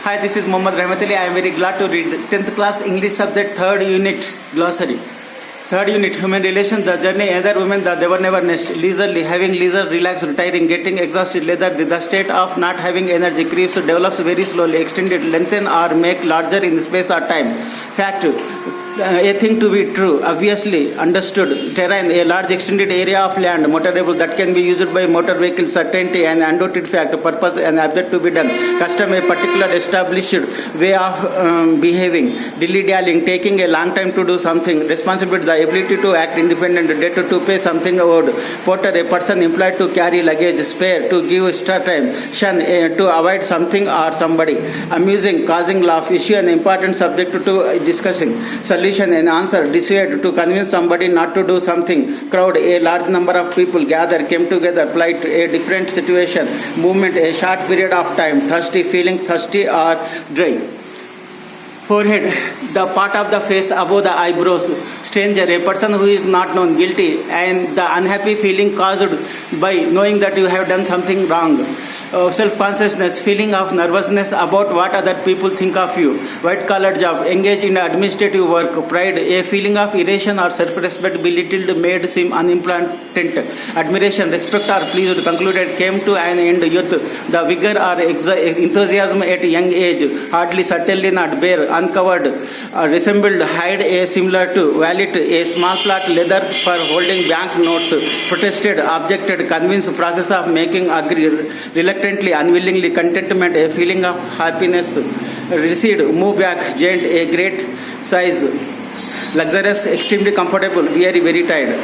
Hi, this is Mohammad Rahmatali. I am very glad to read 10th class English subject 3rd unit glossary. 3rd unit human relations, the journey, either women, the never nest, leisurely, having leisure, relaxed, retiring, getting exhausted, leather, the state of not having energy, creeps, develops very slowly, extended, lengthen or make larger in space or time. Fact, a thing to be true, obviously understood. Terrain, a large extended area of land, motorable that can be used by motor vehicles. Certainty, an undoubted fact. Purpose, an object to be done. Custom, a particular established way of behaving. Dilly-dallying, taking a long time to do something. Responsibility, the ability to act independent. Debt, to pay something owed. Porter, a person employed to carry luggage. Spare, to give extra time. Shun, to avoid something or somebody. Amusing, causing laugh. Issue, an important subject to discussing. Solution, an answer. Dissuade, to convince somebody not to do something. Crowd, a large number of people gather, came together. Plight, a different situation. Movement, a short period of time. Thirsty, feeling thirsty or dry. Forehead, the part of the face above the eyebrows. Stranger, a person who is not known. Guilty, and the unhappy feeling caused by knowing that you have done something wrong. Self-consciousness, feeling of nervousness about what other people think of you. White-collar job, engage in administrative work. Pride, a feeling of elation or self-respect belittled, made seem unimportant. Admiration, respect or pleased, concluded, came to an end. Youth, the vigor or enthusiasm at young age. Hardly, certainly not, bare, uncovered, resembled, hide, a similar to. Wallet, a small flat leather for holding bank notes. Protested, objected, convinced, process of making, agree, reluctantly, unwillingly, contentment, a feeling of happiness. Recede, move back, giant, a great size. Luxurious, extremely comfortable, very, very tired.